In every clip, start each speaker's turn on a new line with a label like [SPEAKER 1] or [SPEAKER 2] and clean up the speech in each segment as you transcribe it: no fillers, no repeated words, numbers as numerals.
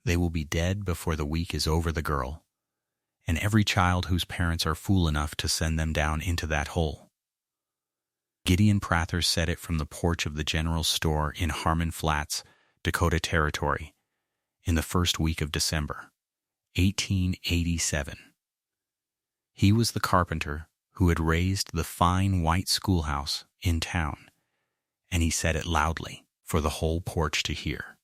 [SPEAKER 1] They will be dead before the week is over, the girl, and every child whose parents are fool enough to send them down into that hole. Gideon Prather said it from the porch of the general store in Harmon Flats, Dakota Territory, in the first week of December, 1887. He was the carpenter who had raised the fine white schoolhouse in town, and he said it loudly for the whole porch to hear.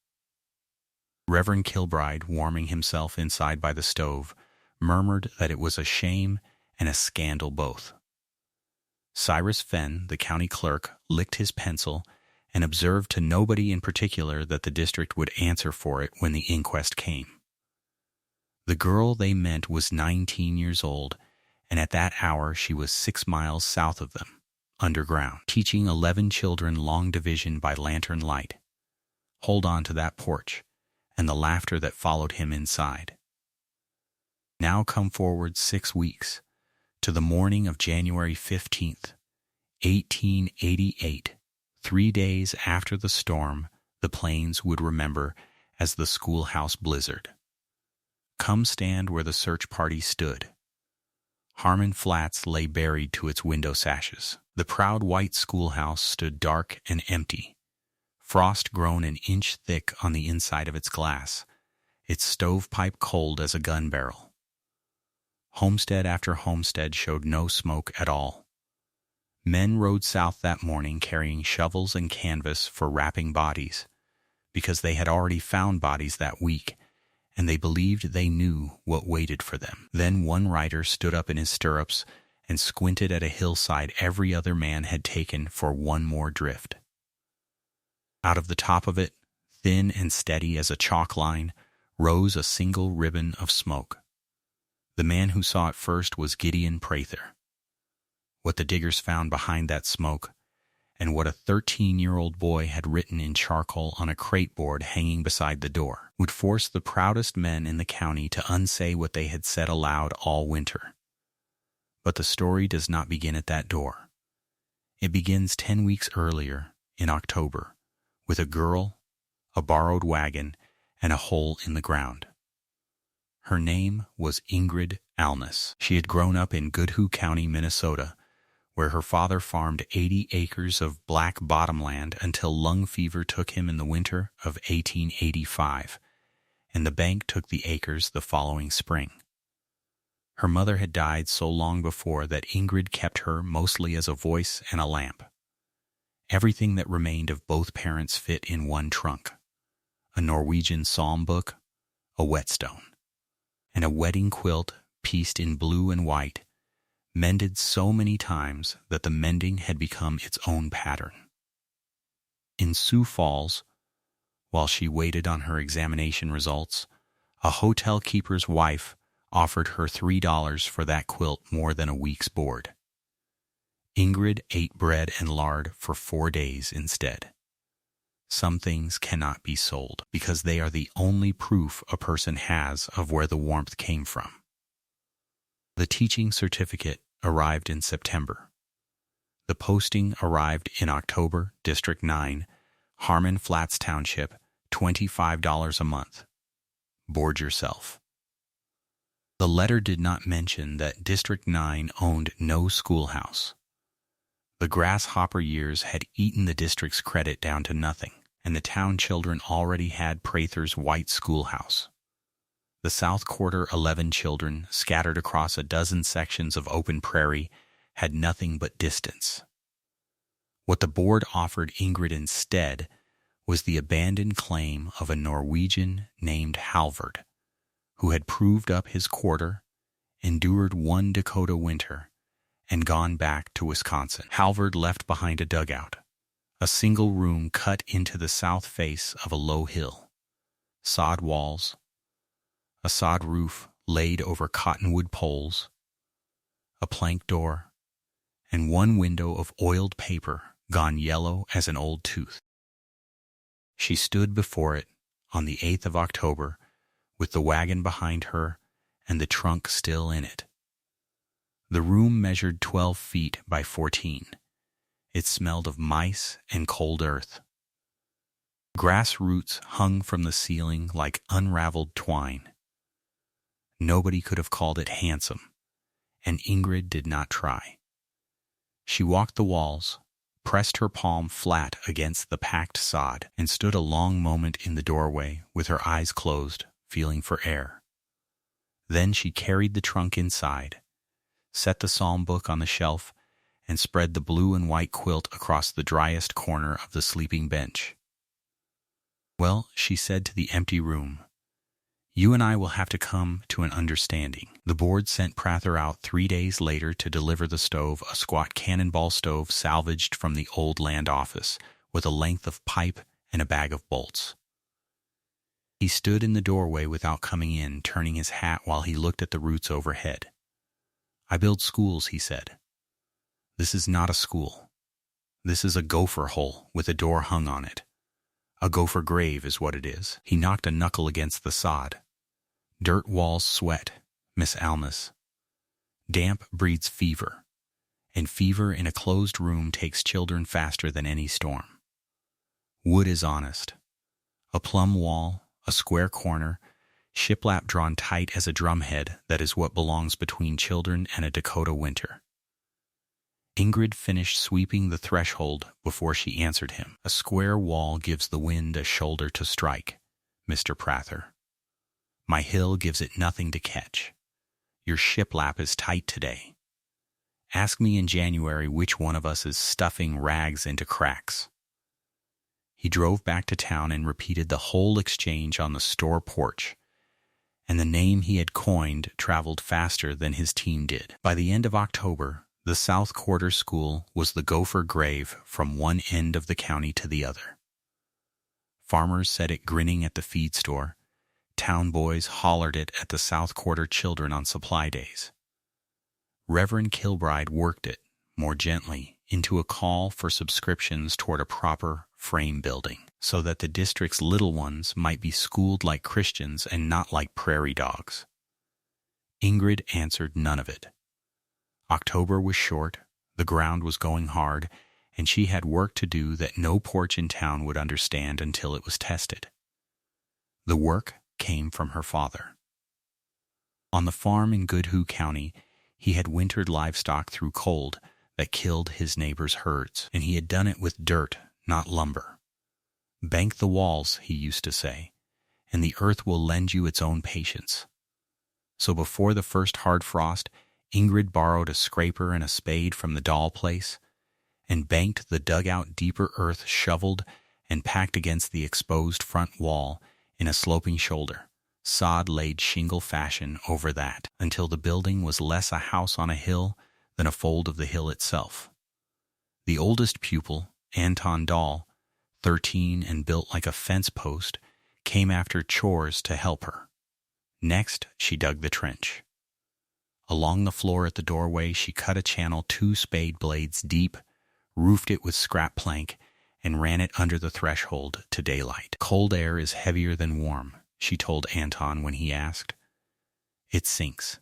[SPEAKER 1] Reverend Kilbride, warming himself inside by the stove, murmured that it was a shame and a scandal both. Cyrus Fenn, the county clerk, licked his pencil and observed to nobody in particular that the district would answer for it when the inquest came. The girl they meant was 19 years old, and at that hour she was 6 miles south of them, underground, teaching 11 children long division by lantern light. Hold on to that porch, and the laughter that followed him inside. Now come forward 6 weeks, to the morning of January 15th, 1888, 3 days after the storm the plains would remember as the schoolhouse blizzard. Come stand where the search party stood. Harmon Flats lay buried to its window sashes. The proud white schoolhouse stood dark and empty, frost grown an inch thick on the inside of its glass, its stovepipe cold as a gun barrel. Homestead after homestead showed no smoke at all. Men rode south that morning carrying shovels and canvas for wrapping bodies, because they had already found bodies that week, and they believed they knew what waited for them. Then one rider stood up in his stirrups and squinted at a hillside every other man had taken for one more drift. Out of the top of it, thin and steady as a chalk line, rose a single ribbon of smoke. The man who saw it first was Gideon Prather. What the diggers found behind that smoke, and what a 13-year-old boy had written in charcoal on a crate board hanging beside the door, would force the proudest men in the county to unsay what they had said aloud all winter. But the story does not begin at that door. It begins 10 weeks earlier, in October, with a girl, a borrowed wagon, and a hole in the ground. Her name was Ingrid Alness. She had grown up in Goodhue County, Minnesota, where her father farmed 80 acres of black bottomland until lung fever took him in the winter of 1885, and the bank took the acres the following spring. Her mother had died so long before that Ingrid kept her mostly as a voice and a lamp. Everything that remained of both parents fit in one trunk: a Norwegian psalm book, a whetstone, and a wedding quilt pieced in blue and white, mended so many times that the mending had become its own pattern. In Sioux Falls, while she waited on her examination results, a hotel keeper's wife offered her $3 for that quilt more than a week's board. Ingrid ate bread and lard for 4 days instead. Some things cannot be sold because they are the only proof a person has of where the warmth came from. The teaching certificate arrived in September. The posting arrived in October, District 9, Harmon Flats Township, $25 a month. Board yourself. The letter did not mention that District 9 owned no schoolhouse. The grasshopper years had eaten the district's credit down to nothing, and the town children already had Prather's white schoolhouse. The South Quarter 11 children, scattered across a dozen sections of open prairie, had nothing but distance. What the board offered Ingrid instead was the abandoned claim of a Norwegian named Halvard, who had proved up his quarter, endured one Dakota winter, and gone back to Wisconsin. Halvard left behind a dugout, a single room cut into the south face of a low hill, sod walls, a sod roof laid over cottonwood poles, a plank door, and one window of oiled paper gone yellow as an old tooth. She stood before it on the 8th of October with the wagon behind her and the trunk still in it. The room measured 12 feet by 14. It smelled of mice and cold earth. Grass roots hung from the ceiling like unraveled twine. Nobody could have called it handsome, and Ingrid did not try. She walked the walls, pressed her palm flat against the packed sod, and stood a long moment in the doorway with her eyes closed, feeling for air. Then she carried the trunk inside, set the psalm book on the shelf, and spread the blue and white quilt across the driest corner of the sleeping bench. "Well," she said to the empty room, "you and I will have to come to an understanding." The board sent Prather out 3 days later to deliver the stove, a squat cannonball stove salvaged from the old land office, with a length of pipe and a bag of bolts. He stood in the doorway without coming in, turning his hat while he looked at the roots overhead. "I build schools," he said. "This is not a school. This is a gopher hole with a door hung on it. A gopher grave is what it is." He knocked a knuckle against the sod. "Dirt walls sweat, Miss Almus. Damp breeds fever, and fever in a closed room takes children faster than any storm. Wood is honest. A plumb wall, a square corner, shiplap drawn tight as a drumhead, that is what belongs between children and a Dakota winter." Ingrid finished sweeping the threshold before she answered him. "A square wall gives the wind a shoulder to strike, Mr. Prather. My hill gives it nothing to catch. Your shiplap is tight today. Ask me in January which one of us is stuffing rags into cracks." He drove back to town and repeated the whole exchange on the store porch, and the name he had coined traveled faster than his team did. By the end of October, the South Quarter School was the gopher grave from one end of the county to the other. Farmers said it grinning at the feed store. Town boys hollered it at the South Quarter children on supply days. Reverend Kilbride worked it, more gently, into a call for subscriptions toward a proper frame building, so that the district's little ones might be schooled like Christians and not like prairie dogs. Ingrid answered none of it. October was short, the ground was going hard, and she had work to do that no porch in town would understand until it was tested. The work came from her father. On the farm in Goodhue County, he had wintered livestock through cold that killed his neighbors' herds, and he had done it with dirt, not lumber. "Bank the walls," he used to say, "and the earth will lend you its own patience." So before the first hard frost, Ingrid borrowed a scraper and a spade from the doll place and banked the dugout deeper earth, shoveled and packed against the exposed front wall in a sloping shoulder, sod laid shingle fashion over that, until the building was less a house on a hill than a fold of the hill itself. The oldest pupil, Anton Dahl, 13 and built like a fence post, came after chores to help her. Next, she dug the trench. Along the floor at the doorway, she cut a channel 2 spade blades deep, roofed it with scrap plank, and ran it under the threshold to daylight. "Cold air is heavier than warm," she told Anton when he asked. "It sinks.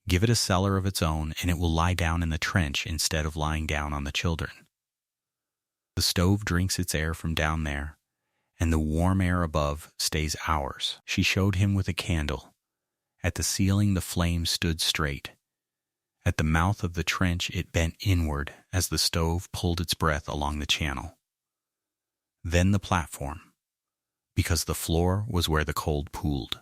[SPEAKER 1] Give it a cellar of its own, and it will lie down in the trench instead of lying down on the children. The stove drinks its air from down there, and the warm air above stays ours." She showed him with a candle. At the ceiling the flame stood straight. At the mouth of the trench it bent inward as the stove pulled its breath along the channel. Then the platform, because the floor was where the cold pooled.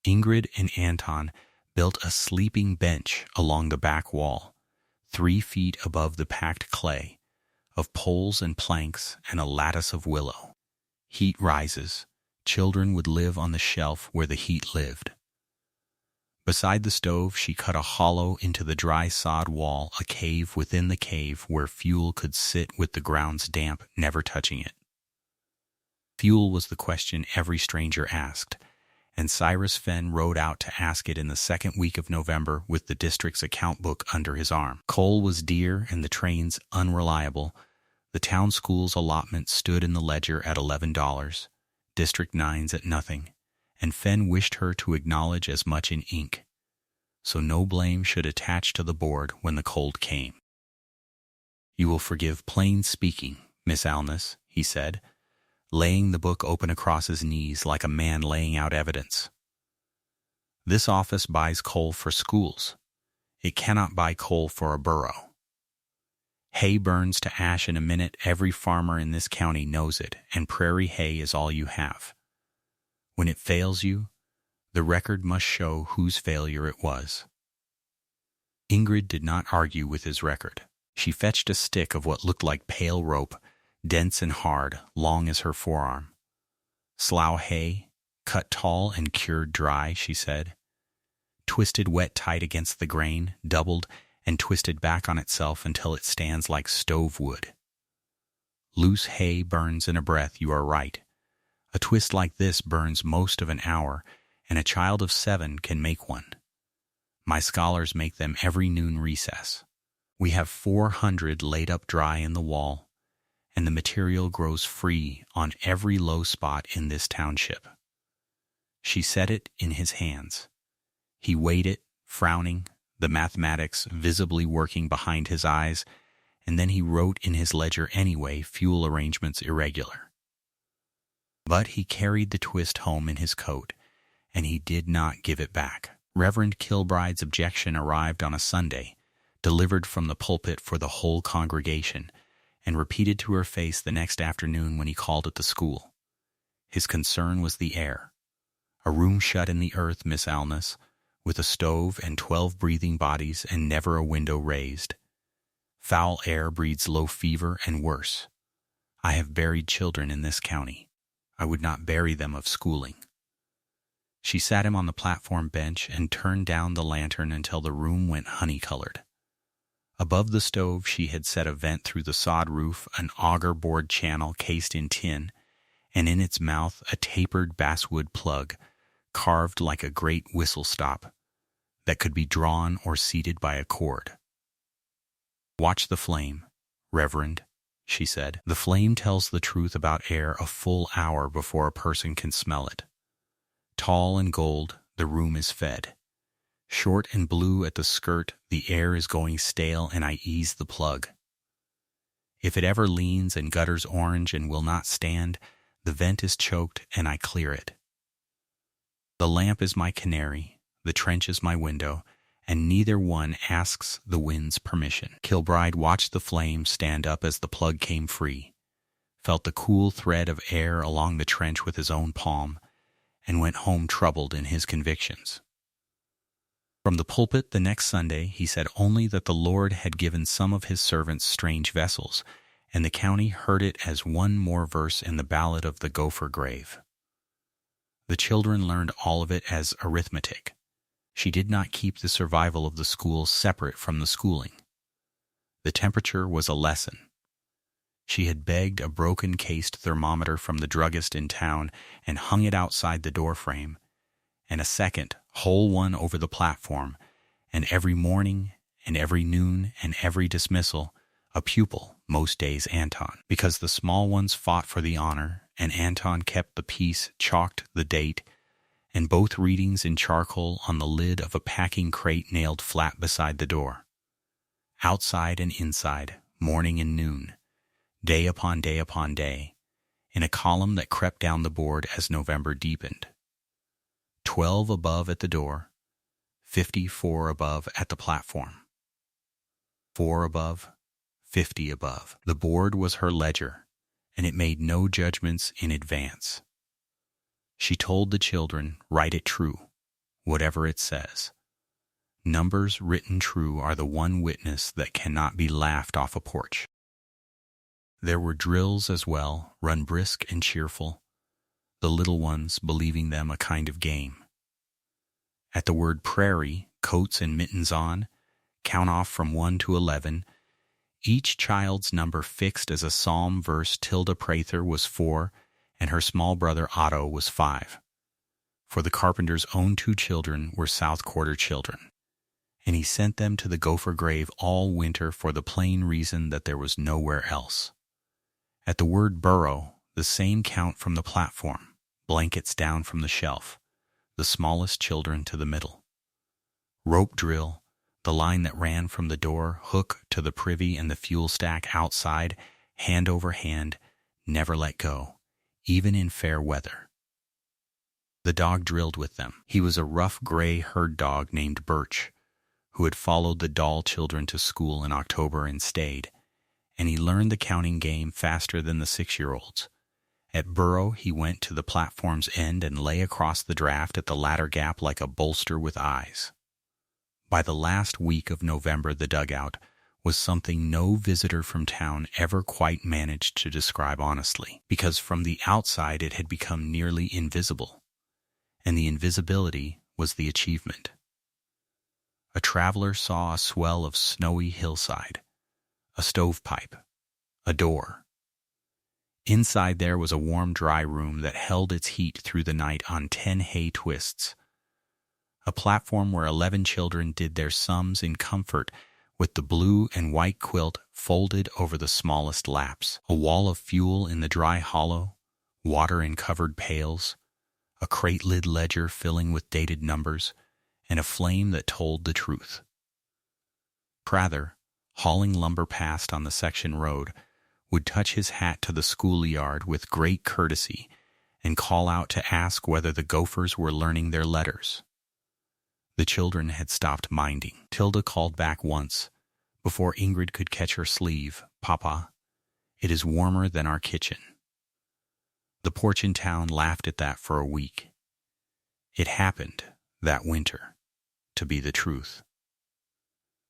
[SPEAKER 1] Ingrid and Anton built a sleeping bench along the back wall, 3 feet above the packed clay, of poles and planks and a lattice of willow. Heat rises. Children would live on the shelf where the heat lived. Beside the stove, she cut a hollow into the dry sod wall, a cave within the cave where fuel could sit with the ground's damp, never touching it. Fuel was the question every stranger asked, and Cyrus Fenn rode out to ask it in the second week of November with the district's account book under his arm. Coal was dear and the trains unreliable. The town school's allotment stood in the ledger at $11. District 9's at nothing, and Fenn wished her to acknowledge as much in ink, so no blame should attach to the board when the cold came. "You will forgive plain speaking, Miss Alness," he said. laying the book open across his knees like a man laying out evidence. This office buys coal for schools. It cannot buy coal for a borough. Hay burns to ash in a minute. Every farmer in this county knows it, and prairie hay is all you have. When it fails you, the record must show whose failure it was. Ingrid did not argue with his record. She fetched a stick of what looked like pale rope, dense and hard, long as her forearm. Slough hay, cut tall and cured dry, she said. Twisted wet tight against the grain, doubled, and twisted back on itself until it stands like stove wood. Loose hay burns in a breath, you are right. A twist like this burns most of an hour, and a child of 7 can make one. My scholars make them every noon recess. We have 400 laid up dry in the wall, and the material grows free on every low spot in this township. She set it in his hands. He weighed it, frowning, the mathematics visibly working behind his eyes, and then he wrote in his ledger anyway, fuel arrangements irregular. But he carried the twist home in his coat, and he did not give it back. Reverend Kilbride's objection arrived on a Sunday, delivered from the pulpit for the whole congregation, and repeated to her face the next afternoon when he called at the school. His concern was the air. A room shut in the earth, Miss Alness, with a stove and 12 breathing bodies and never a window raised. Foul air breeds low fever and worse. I have buried children in this county. I would not bury them of schooling. She sat him on the platform bench and turned down the lantern until the room went honey-colored. Above the stove she had set a vent through the sod roof, an auger board channel cased in tin, and in its mouth a tapered basswood plug, carved like a great whistle-stop, that could be drawn or seated by a cord. Watch the flame, Reverend, she said. The flame tells the truth about air a full hour before a person can smell it. Tall and gold, the room is fed. Short and blue at the skirt, the air is going stale, and I ease the plug. If it ever leans and gutters orange and will not stand, the vent is choked and I clear it. The lamp is my canary, the trench is my window, and neither one asks the wind's permission. Kilbride watched the flame stand up as the plug came free, felt the cool thread of air along the trench with his own palm, and went home troubled in his convictions. From the pulpit the next Sunday he said only that the Lord had given some of his servants strange vessels, and the county heard it as one more verse in the ballad of the Gopher Grave. The children learned all of it as arithmetic. She did not keep the survival of the school separate from the schooling. The temperature was a lesson. She had begged a broken-cased thermometer from the druggist in town and hung it outside the doorframe, and a second, whole one over the platform, and every morning and every noon and every dismissal, a pupil, most days Anton, because the small ones fought for the honor, and Anton kept the peace, chalked the date, and both readings in charcoal on the lid of a packing crate nailed flat beside the door. Outside and inside, morning and noon, day upon day upon day, in a column that crept down the board as November deepened. 12 above at the door, 54 above at the platform. 4 above, 50 above. The board was her ledger, and it made no judgments in advance. She told the children, write it true, whatever it says. Numbers written true are the one witness that cannot be laughed off a porch. There were drills as well, run brisk and cheerful, the little ones believing them a kind of game. At the word prairie, coats and mittens on, count off from 1 to 11, each child's number fixed as a psalm verse. Tilda Prather was 4, and her small brother Otto was 5. For the carpenter's own 2 children were South Quarter children, and he sent them to the Gopher Grave all winter for the plain reason that there was nowhere else. At the word burrow, the same count from the platform, blankets down from the shelf, the smallest children to the middle. Rope drill, the line that ran from the door, hook to the privy and the fuel stack outside, hand over hand, never let go. even in fair weather. The dog drilled with them. He was a rough gray herd dog named Birch, who had followed the doll children to school in October and stayed, and he learned the counting game faster than the 6-year-olds. At Burrow, he went to the platform's end and lay across the draft at the ladder gap like a bolster with eyes. By the last week of November, the dugout was something no visitor from town ever quite managed to describe honestly, because from the outside it had become nearly invisible, and the invisibility was the achievement. A traveler saw a swell of snowy hillside, a stovepipe, a door. Inside there was a warm, dry room that held its heat through the night on 10 hay twists. A platform where 11 children did their sums in comfort with the blue and white quilt folded over the smallest laps. A wall of fuel in the dry hollow, water in covered pails, a crate-lid ledger filling with dated numbers, and a flame that told the truth. Prather, hauling lumber past on the section road, would touch his hat to the schoolyard with great courtesy and call out to ask whether the Gophers were learning their letters. The children had stopped minding. Tilda called back once, before Ingrid could catch her sleeve, "Papa, it is warmer than our kitchen." The porch in town laughed at that for a week. It happened, that winter, to be the truth.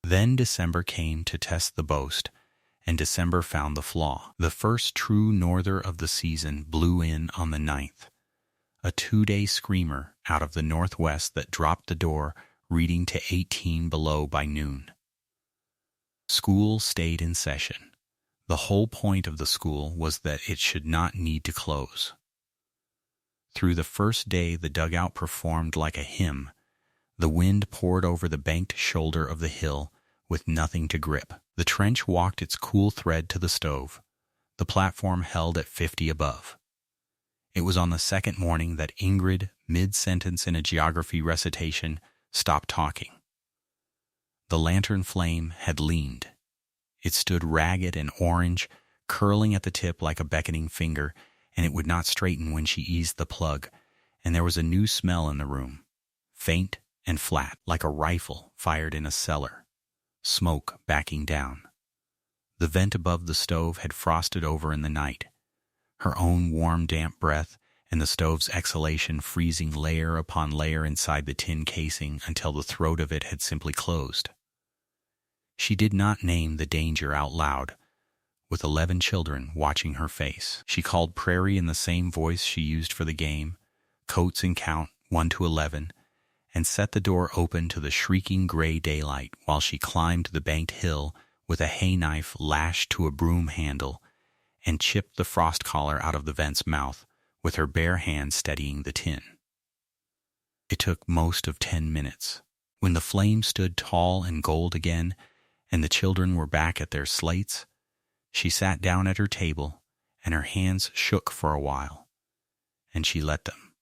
[SPEAKER 1] Then December came to test the boast, and December found the flaw. The first true norther of the season blew in on the 9th, a 2-day screamer out of the northwest that dropped the door reading to 18 below by noon. School stayed in session. The whole point of the school was that it should not need to close. Through the first day the dugout performed like a hymn. The wind poured over the banked shoulder of the hill with nothing to grip. The trench walked its cool thread to the stove. The platform held at 50 above. It was on the second morning that Ingrid, mid-sentence in a geography recitation, stopped talking. The lantern flame had leaned. It stood ragged and orange, curling at the tip like a beckoning finger, and it would not straighten when she eased the plug, and there was a new smell in the room, faint and flat, like a rifle fired in a cellar, smoke backing down. The vent above the stove had frosted over in the night, her own warm, damp breath and the stove's exhalation freezing layer upon layer inside the tin casing until the throat of it had simply closed. She did not name the danger out loud, with 11 children watching her face. She called Prairie in the same voice she used for the game, coats and count 1 to 11, and set the door open to the shrieking gray daylight while she climbed the banked hill with a hay knife lashed to a broom handle and chipped the frost collar out of the vent's mouth with her bare hand steadying the tin. It took most of 10 minutes. When the flame stood tall and gold again and the children were back at their slates, she sat down at her table and her hands shook for a while, and she let them,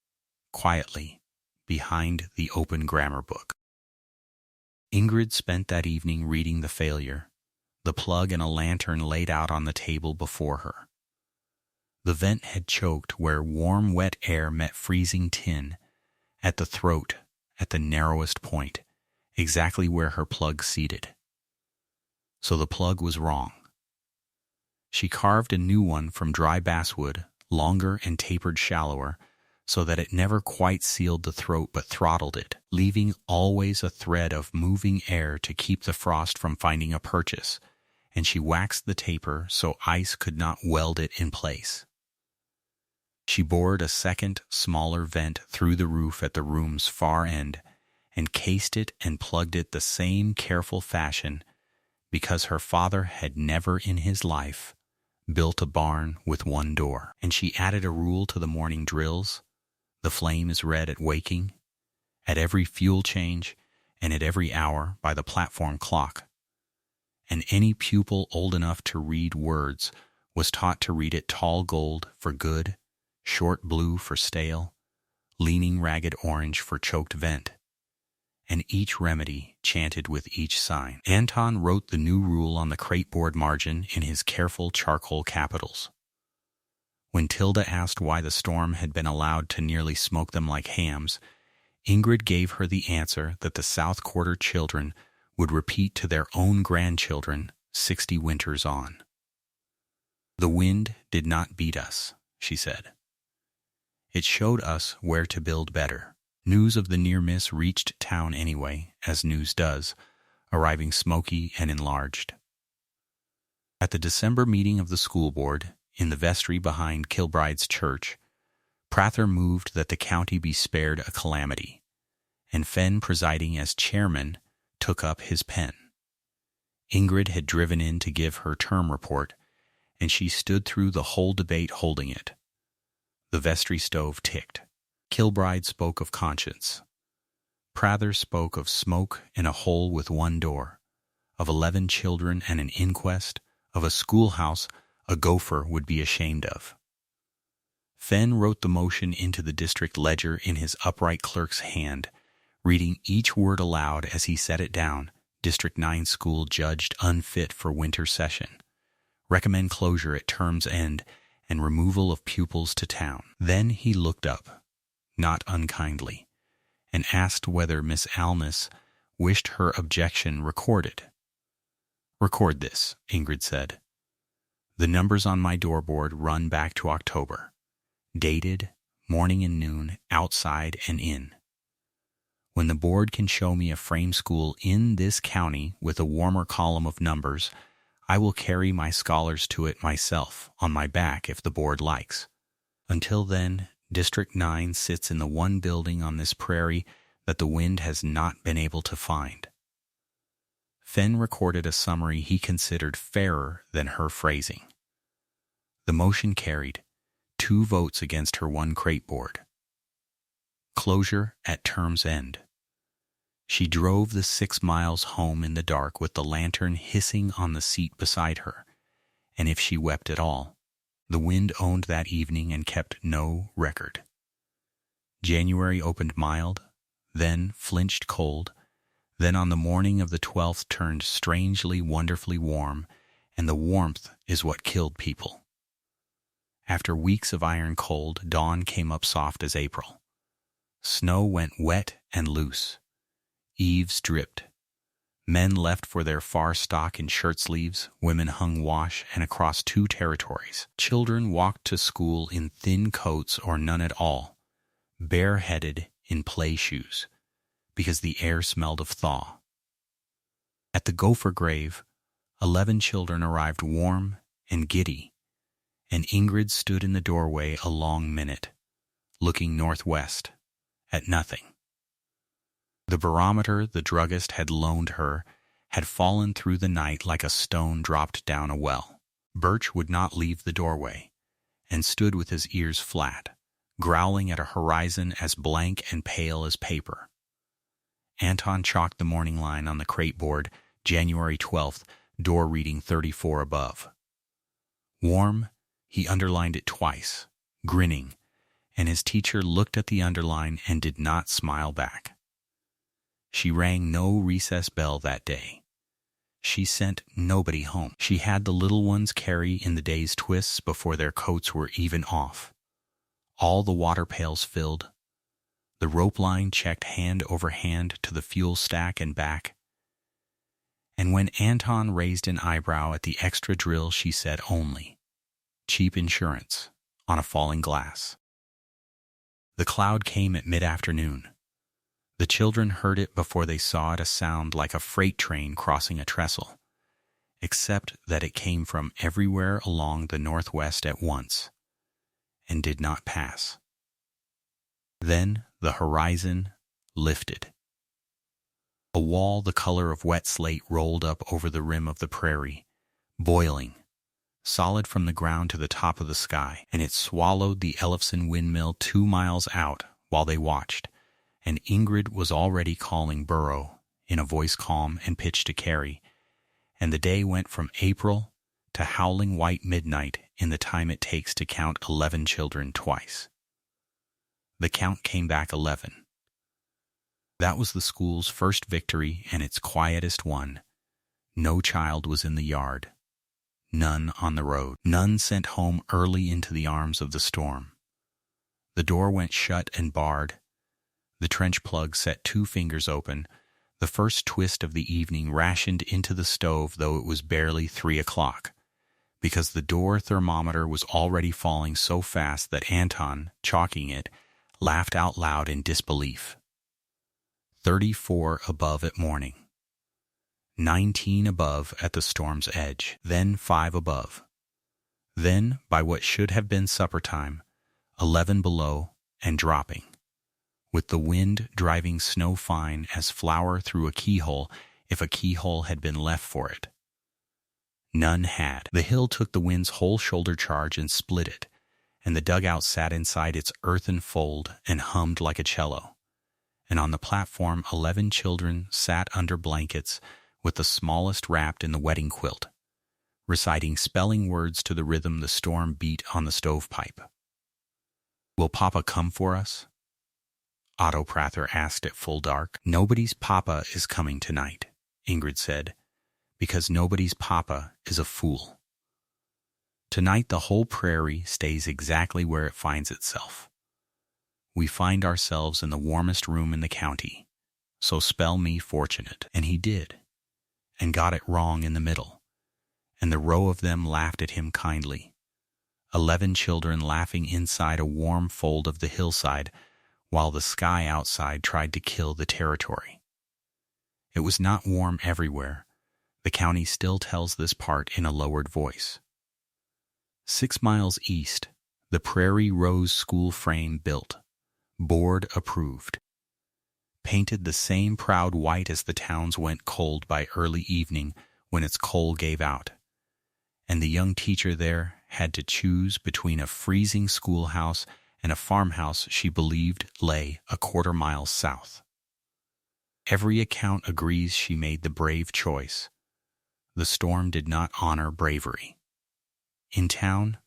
[SPEAKER 1] quietly, behind the open grammar book. Ingrid spent that evening reading the failure, the plug and a lantern laid out on the table before her. The vent had choked where warm, wet air met freezing tin, at the throat, at the narrowest point, exactly where her plug seated. So the plug was wrong. She carved a new one from dry basswood, longer and tapered shallower, so that it never quite sealed the throat but throttled it, leaving always a thread of moving air to keep the frost from finding a purchase, and she waxed the taper so ice could not weld it in place. She bored a second, smaller vent through the roof at the room's far end and cased it and plugged it the same careful fashion because her father had never in his life built a barn with one door. And she added a rule to the morning drills: the flame is read at waking, at every fuel change, and at every hour by the platform clock. And any pupil old enough to read words was taught to read it tall gold for good, short blue for stale, leaning ragged orange for choked vent, and each remedy chanted with each sign. Anton wrote the new rule on the crateboard margin in his careful charcoal capitals. When Tilda asked why the storm had been allowed to nearly smoke them like hams, Ingrid gave her the answer that the South Quarter children would repeat to their own grandchildren 60 winters on. "The wind did not beat us," she said. "It showed us where to build better." News of the near miss reached town anyway, as news does, arriving smoky and enlarged. At the December meeting of the school board, in the vestry behind Kilbride's church, Prather moved that the county be spared a calamity, and Fenn, presiding as chairman, took up his pen. Ingrid had driven in to give her term report, and she stood through the whole debate holding it. The vestry stove ticked. Kilbride spoke of conscience. Prather spoke of smoke in a hole with one door, of 11 children and an inquest, of a schoolhouse a gopher would be ashamed of. Fenn wrote the motion into the district ledger in his upright clerk's hand, reading each word aloud as he set it down. District 9 school judged unfit for winter session. Recommend closure at term's end and removal of pupils to town. Then he looked up, not unkindly, and asked whether Miss Alness wished her objection recorded. "Record this," Ingrid said. "The numbers on my doorboard run back to October. Dated, morning and noon, outside and in. When the board can show me a frame school in this county with a warmer column of numbers, I will carry my scholars to it myself, on my back if the board likes. Until then, District 9 sits in the one building on this prairie that the wind has not been able to find." Fenn recorded a summary he considered fairer than her phrasing. The motion carried, 2 votes against her 1 crate board. Closure at term's end. She drove the 6 miles home in the dark with the lantern hissing on the seat beside her, and if she wept at all, the wind owned that evening and kept no record. January opened mild, then flinched cold, then on the morning of the 12th turned strangely, wonderfully warm, and the warmth is what killed people. After weeks of iron cold, dawn came up soft as April. Snow went wet and loose. Eaves dripped. Men left for their far stock in shirt sleeves, women hung wash and across 2 territories. Children walked to school in thin coats or none at all, bareheaded in play shoes, because the air smelled of thaw. At the gopher grave, 11 children arrived warm and giddy, and Ingrid stood in the doorway a long minute, looking northwest, at nothing. The barometer the druggist had loaned her had fallen through the night like a stone dropped down a well. Birch would not leave the doorway, and stood with his ears flat, growling at a horizon as blank and pale as paper. Anton chalked the morning line on the crate board, January 12th, door reading 34 above. Warm, he underlined it twice, grinning, and his teacher looked at the underline and did not smile back. She rang no recess bell that day. She sent nobody home. She had the little ones carry in the day's twists before their coats were even off. All the water pails filled. The rope line checked hand over hand to the fuel stack and back. And when Anton raised an eyebrow at the extra drill, she said only, "Cheap insurance on a falling glass." The cloud came at mid-afternoon. The children heard it before they saw it, a sound like a freight train crossing a trestle, except that it came from everywhere along the northwest at once, and did not pass. Then the horizon lifted. A wall the color of wet slate rolled up over the rim of the prairie, boiling, solid from the ground to the top of the sky, and it swallowed the Ellefson windmill 2 miles out while they watched, and Ingrid was already calling Burrow in a voice calm and pitched to Carrie, and the day went from April to howling white midnight in the time it takes to count 11 children twice. The count came back 11. That was the school's first victory and its quietest one. No child was in the yard. none on the road, none sent home early into the arms of the storm. The door went shut and barred. The trench plug set 2 fingers open. The first twist of the evening rationed into the stove, though it was barely 3 o'clock, because the door thermometer was already falling so fast that Anton, chalking it, laughed out loud in disbelief. 34 above at morning. 19 above at the storm's edge. Then 5 above. Then, by what should have been supper time, 11 below and dropping, with the wind driving snow fine as flour through a keyhole if a keyhole had been left for it. None had. The hill took the wind's whole shoulder charge and split it, and the dugout sat inside its earthen fold and hummed like a cello. And on the platform 11 children sat under blankets, with the smallest wrapped in the wedding quilt, reciting spelling words to the rhythm the storm beat on the stovepipe. "Will Papa come for us?" Otto Prather asked at full dark. "Nobody's Papa is coming tonight," Ingrid said, "because nobody's Papa is a fool. Tonight the whole prairie stays exactly where it finds itself. We find ourselves in the warmest room in the county, so spell me fortunate." And he did, and got it wrong in the middle, and the row of them laughed at him kindly. 11 children laughing inside a warm fold of the hillside, while the sky outside tried to kill the territory. It was not warm everywhere. The county still tells this part in a lowered voice. 6 miles east, the Prairie Rose School frame built, board approved, painted the same proud white as the towns went cold by early evening when its coal gave out, and the young teacher there had to choose between a freezing schoolhouse and a farmhouse she believed lay a 1/4 mile south. Every account agrees she made the brave choice. The storm did not honor bravery. In town,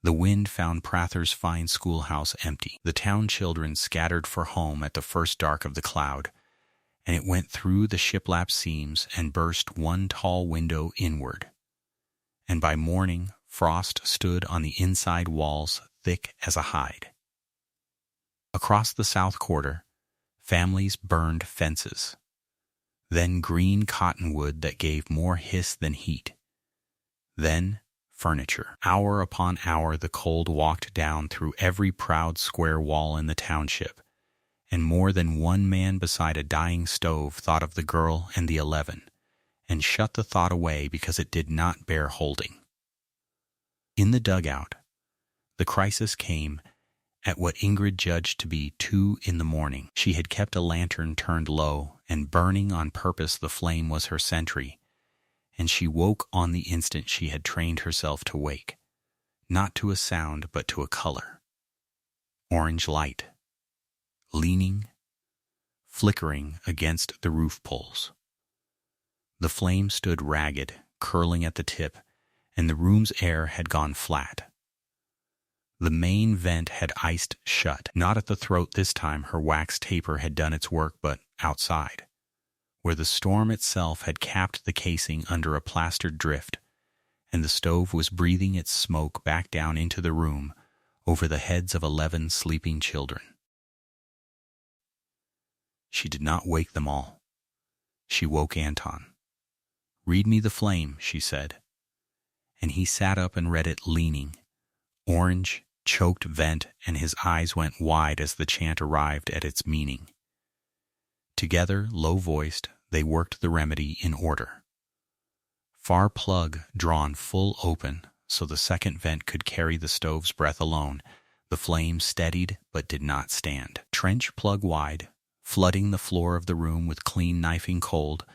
[SPEAKER 1] the wind found Prather's fine schoolhouse empty. The town children scattered for home at the first dark of the cloud, and it went through the shiplap seams and burst one tall window inward. And by morning, frost stood on the inside walls thick as a hide. Across the south quarter, families burned fences, then green cottonwood that gave more hiss than heat, then furniture. Hour upon hour the cold walked down through every proud square wall in the township, and more than one man beside a dying stove thought of the girl and the 11, and shut the thought away because it did not bear holding. In the dugout, the crisis came at what Ingrid judged to be 2 in the morning. She had kept a lantern turned low, and burning on purpose the flame was her sentry, and she woke on the instant she had trained herself to wake, not to a sound but to a color. Orange light, leaning, flickering against the roof poles. The flame stood ragged, curling at the tip, and the room's air had gone flat. The main vent had iced shut, not at the throat this time her wax taper had done its work, but outside, where the storm itself had capped the casing under a plastered drift, and the stove was breathing its smoke back down into the room over the heads of 11 sleeping children. She did not wake them all. She woke Anton. "Read me the flame," she said, and he sat up and read it leaning, orange, choked vent, and his eyes went wide as the chant arrived at its meaning. Together, low-voiced, they worked the remedy in order. Far plug drawn full open so the second vent could carry the stove's breath alone, the flame steadied but did not stand. Trench plug wide, flooding the floor of the room with clean knifing cold,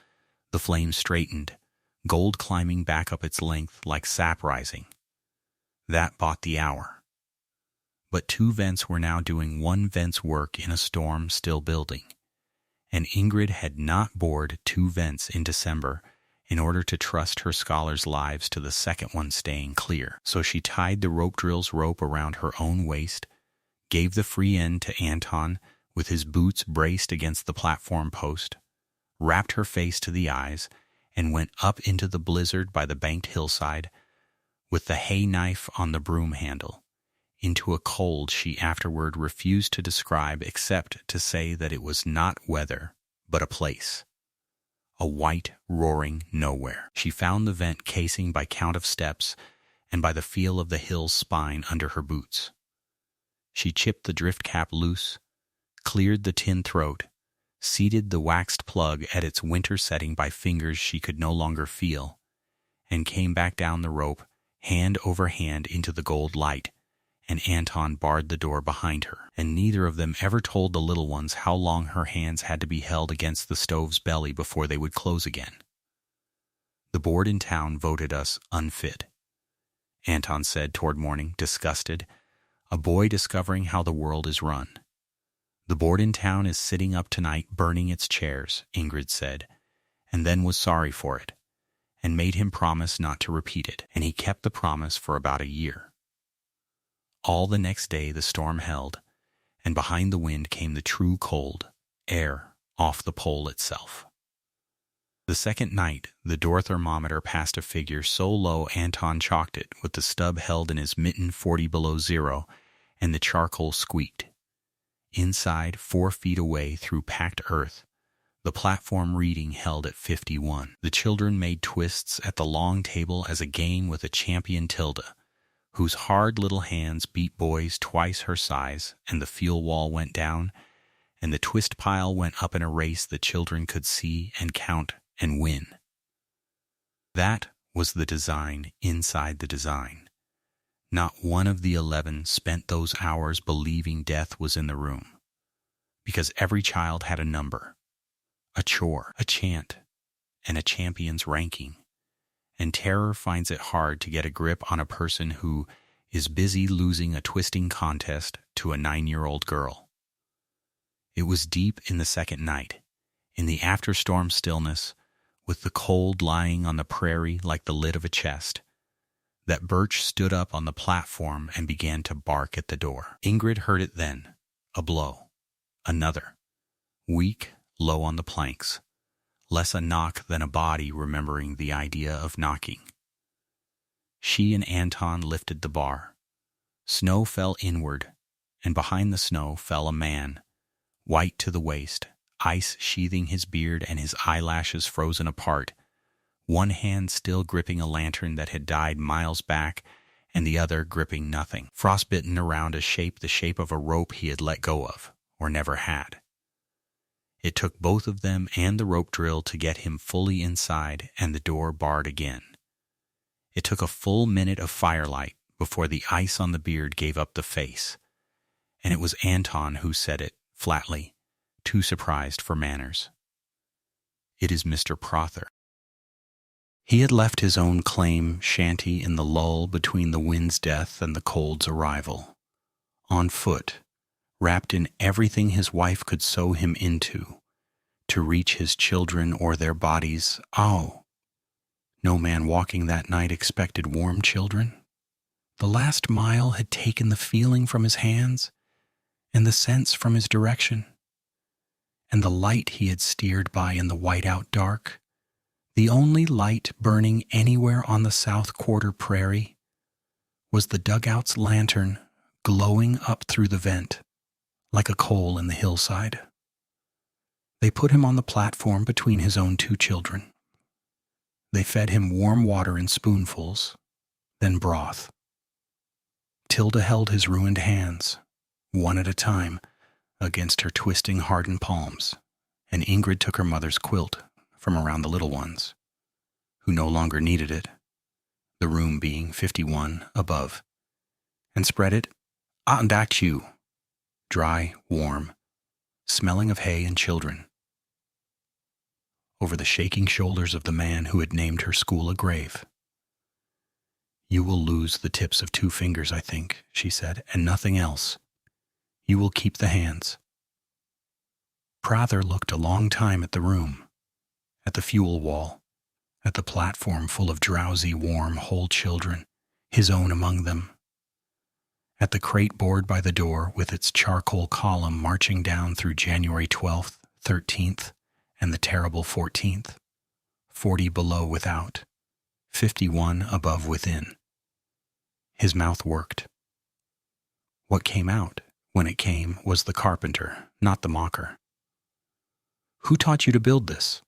[SPEAKER 1] the flame straightened, gold climbing back up its length like sap rising. That bought the hour. But 2 vents were now doing 1 vent's work in a storm still building, and Ingrid had not bored 2 vents in December in order to trust her scholars' lives to the second one staying clear. So she tied the rope drill's rope around her own waist, gave the free end to Anton with his boots braced against the platform post, wrapped her face to the eyes, and went up into the blizzard by the banked hillside, with the hay knife on the broom handle, into a cold she afterward refused to describe except to say that it was not weather, but a place. A white, roaring nowhere. She found the vent casing by count of steps and by the feel of the hill's spine under her boots. She chipped the drift cap loose, cleared the tin throat, seated the waxed plug at its winter setting by fingers she could no longer feel, and came back down the rope, hand over hand into the gold light, and Anton barred the door behind her, and neither of them ever told the little ones how long her hands had to be held against the stove's belly before they would close again. The board in town voted us unfit, Anton said toward morning, disgusted, a boy discovering how the world is run. The board in town is sitting up tonight burning its chairs, Ingrid said, and then was sorry for it, and made him promise not to repeat it, and he kept the promise for about a year. All the next day the storm held, and behind the wind came the true cold, air off the pole itself. The second night, the door thermometer passed a figure so low Anton chalked it with the stub held in his mitten 40 below zero, and the charcoal squeaked. Inside, 4 feet away through packed earth, the platform reading held at 51. The children made twists at the long table as a game with a champion Tilda, whose hard little hands beat boys twice her size, and the fuel wall went down, and the twist pile went up in a race the children could see and count and win. That was the design inside the design. Not one of the 11 spent those hours believing death was in the room, because every child had a number, a chore, a chant, and a champion's ranking, and terror finds it hard to get a grip on a person who is busy losing a twisting contest to a 9-year-old girl. It was deep in the second night, in the after-storm stillness, with the cold lying on the prairie like the lid of a chest, that Birch stood up on the platform and began to bark at the door. Ingrid heard it then, a blow, another, weak, low on the planks, less a knock than a body remembering the idea of knocking. She and Anton lifted the bar. Snow fell inward, and behind the snow fell a man, white to the waist, ice sheathing his beard and his eyelashes frozen apart, one hand still gripping a lantern that had died miles back, and the other gripping nothing, frostbitten around a shape the shape of a rope he had let go of, or never had. It took both of them and the rope drill to get him fully inside and the door barred again. It took a full minute of firelight before the ice on the beard gave up the face, and it was Anton who said it, flatly, too surprised for manners. "It is Mr. Prother." He had left his own claim shanty in the lull between the wind's death and the cold's arrival, on foot, wrapped in everything his wife could sew him into, to reach his children or their bodies. Oh, no man walking that night expected warm children. The last mile had taken the feeling from his hands and the sense from his direction, and the light he had steered by in the white-out dark, the only light burning anywhere on the South Quarter prairie, was the dugout's lantern glowing up through the vent, like a coal in the hillside. They put him on the platform between his own 2 children. They fed him warm water in spoonfuls, then broth. Tilda held his ruined hands, one at a time, against her twisting hardened palms, and Ingrid took her mother's quilt from around the little ones, who no longer needed it, the room being 51 above, and spread it on that you, dry, warm, smelling of hay and children, over the shaking shoulders of the man who had named her school a grave. "You will lose the tips of 2 fingers, I think," she said, "and nothing else. You will keep the hands." Prather looked a long time at the room, at the fuel wall, at the platform full of drowsy, warm, whole children, his own among them, at the crate board by the door with its charcoal column marching down through January 12th, 13th, and the terrible 14th, 40 below without, 51 above within. His mouth worked. What came out, when it came, was the carpenter, not the mocker. "Who taught you to build this?"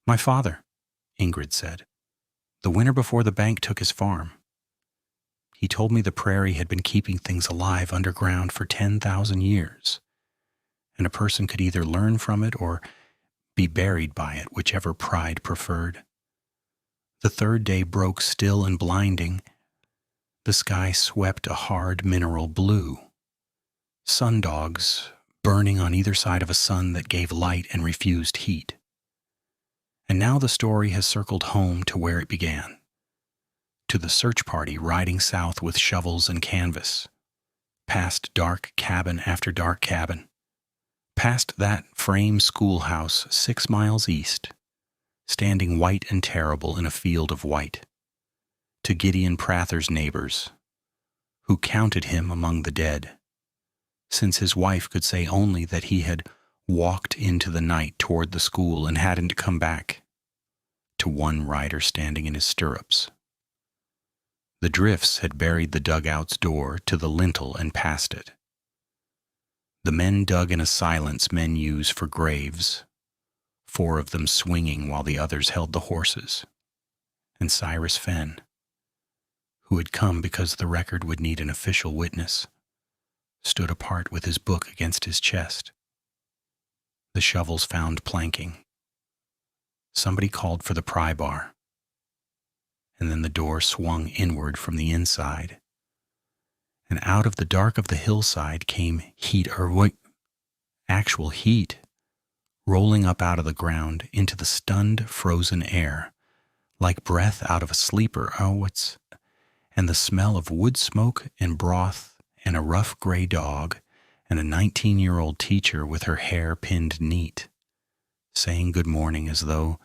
[SPEAKER 1] "My father," Ingrid said. "The winter before the bank took his farm. He told me the prairie had been keeping things alive underground for 10,000 years, and a person could either learn from it or be buried by it, whichever pride preferred. The third day broke still and blinding. The sky swept a hard mineral blue. Sundogs burning on either side of a sun that gave light and refused heat. And now the story has circled home to where it began, to the search party riding south with shovels and canvas, past dark cabin after dark cabin, past that frame schoolhouse 6 miles east, standing white and terrible in a field of white, to Gideon Prather's neighbors, who counted him among the dead, since his wife could say only that he had walked into the night toward the school and hadn't come back, to one rider standing in his stirrups. The drifts had buried the dugout's door to the lintel and past it. The men dug in a silence men use for graves, 4 of them swinging while the others held the horses, and Cyrus Fenn, who had come because the record would need an official witness, stood apart with his book against his chest. The shovels found planking. Somebody called for the pry bar, and then the door swung inward from the inside, and out of the dark of the hillside came actual heat, rolling up out of the ground into the stunned, frozen air, like breath out of a sleeper. And the smell of wood smoke and broth and a rough gray dog and a 19-year-old teacher with her hair pinned neat, saying good morning as though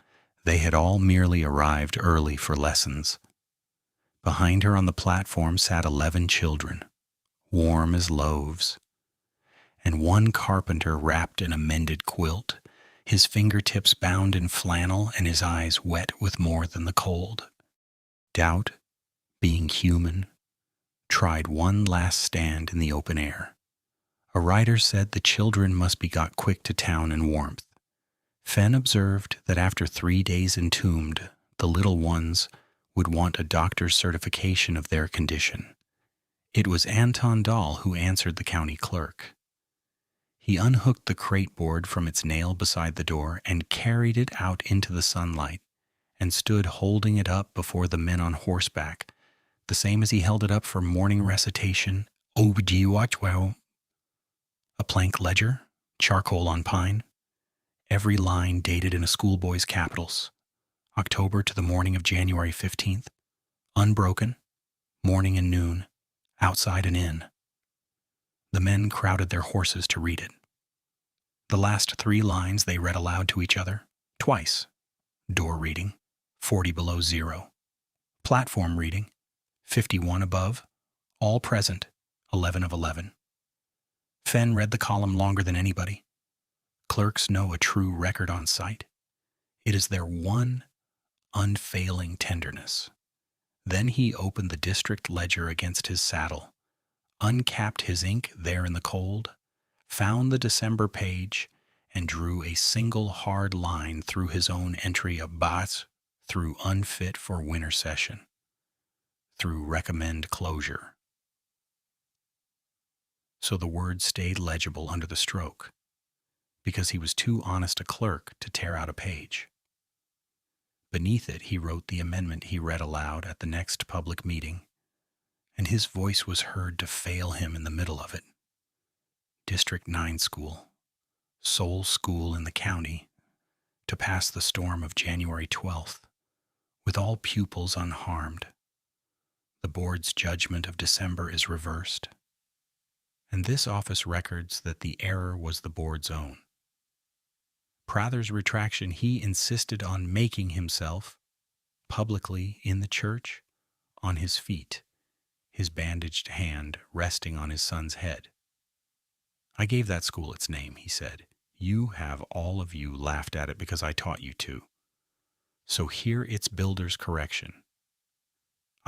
[SPEAKER 1] they had all merely arrived early for lessons. Behind her on the platform sat 11 children, warm as loaves, and one carpenter wrapped in a mended quilt, his fingertips bound in flannel and his eyes wet with more than the cold. Doubt, being human, tried one last stand in the open air. A writer said the children must be got quick to town and warmth. Fenn observed that after 3 days entombed, the little ones would want a doctor's certification of their condition. It was Anton Dahl who answered the county clerk. He unhooked the crate board from its nail beside the door and carried it out into the sunlight and stood holding it up before the men on horseback, the same as he held it up for morning recitation. "Oh, do you watch well?" A plank ledger, charcoal on pine, every line dated in a schoolboy's capitals, October to the morning of January 15th, unbroken, morning and noon, outside and in. The men crowded their horses to read it. The last 3 lines they read aloud to each other, twice. Door reading, 40 below zero. Platform reading, 51 above, all present, 11 of 11. Fenn read the column longer than anybody. Clerks know a true record on sight. It is their one unfailing tenderness. Then he opened the district ledger against his saddle, uncapped his ink there in the cold, found the December page, and drew a single hard line through his own entry of Bas, through unfit for winter session, through recommend closure. So the words stayed legible under the stroke, because he was too honest a clerk to tear out a page. Beneath it he wrote the amendment he read aloud at the next public meeting, and his voice was heard to fail him in the middle of it. District 9 school, sole school in the county, to pass the storm of January 12th, with all pupils unharmed. The board's judgment of December is reversed, and this office records that the error was the board's own. Prather's retraction, he insisted on making himself, publicly in the church, on his feet, his bandaged hand resting on his son's head. "I gave that school its name," he said. "You have all of you laughed at it because I taught you to. So hear its builder's correction.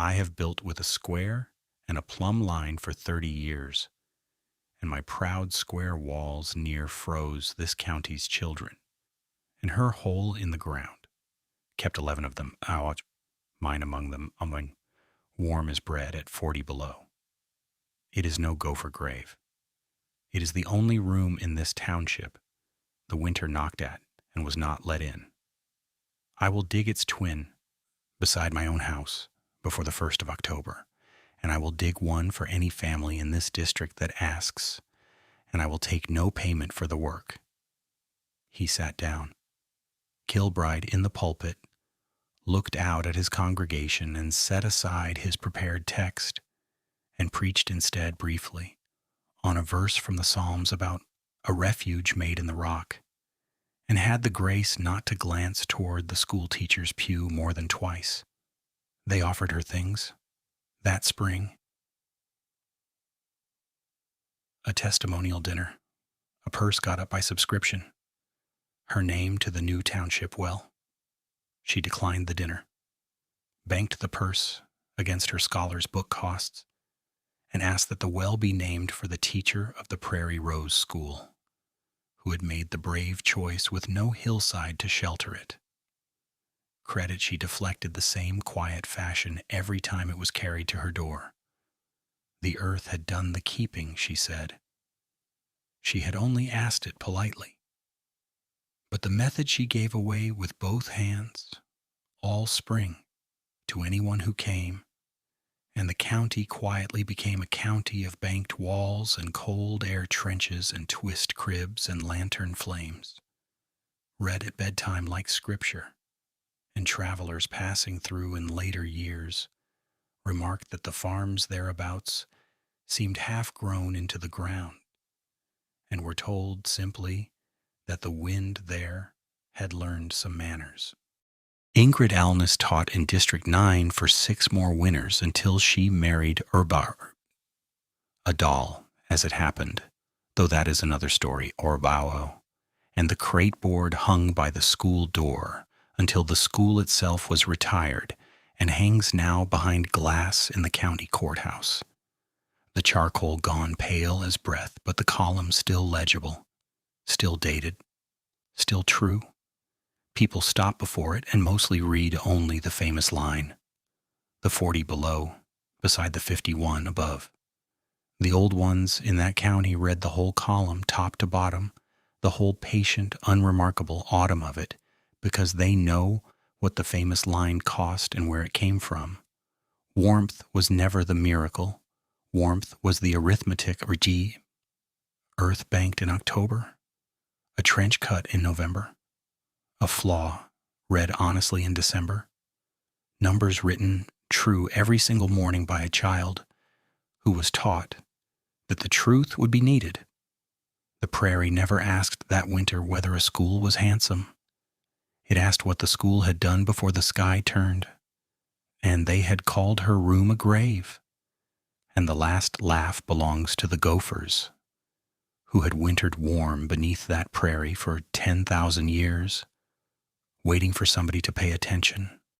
[SPEAKER 1] I have built with a square and a plumb line for 30 years, and my proud square walls near froze this county's children. And her hole in the ground kept 11 of them out, mine among them, warm as bread at 40 below. It is no gopher grave. It is the only room in this township the winter knocked at and was not let in. I will dig its twin beside my own house before the 1st of October, and I will dig one for any family in this district that asks, and I will take no payment for the work. He sat down. Kilbride, in the pulpit, looked out at his congregation and set aside his prepared text and preached instead briefly on a verse from the Psalms about a refuge made in the rock, and had the grace not to glance toward the school teacher's pew more than twice. They offered her things that spring: a testimonial dinner, a purse got up by subscription, her name to the new township well. She declined the dinner, banked the purse against her scholar's book costs, and asked that the well be named for the teacher of the Prairie Rose School, who had made the brave choice with no hillside to shelter it. Credit she deflected the same quiet fashion every time it was carried to her door. The earth had done the keeping, she said. She had only asked it politely. But the method she gave away with both hands, all spring, to anyone who came, and the county quietly became a county of banked walls and cold air trenches and twist cribs and lantern flames, read at bedtime like scripture, and travelers passing through in later years remarked that the farms thereabouts seemed half grown into the ground, and were told simply that the wind there had learned some manners. Ingrid Alness taught in District 9 for 6 more winters until she married Urbar, a doll, as it happened, though that is another story, Orbao, and the crate board hung by the school door until the school itself was retired and hangs now behind glass in the county courthouse. The charcoal gone pale as breath, but the column still legible, still dated, still true. People stop before it and mostly read only the famous line, the 40 below, beside the 51 above. The old ones in that county read the whole column, top to bottom, the whole patient, unremarkable autumn of it, because they know what the famous line cost and where it came from. Warmth was never the miracle. Warmth was the arithmetic earth banked in October, a trench cut in November, a flaw read honestly in December, numbers written true every single morning by a child who was taught that the truth would be needed. The prairie never asked that winter whether a school was handsome. It asked what the school had done before the sky turned, and they had called her room a grave. And the last laugh belongs to the gophers, who had wintered warm beneath that prairie for 10,000 years, waiting for somebody to pay attention.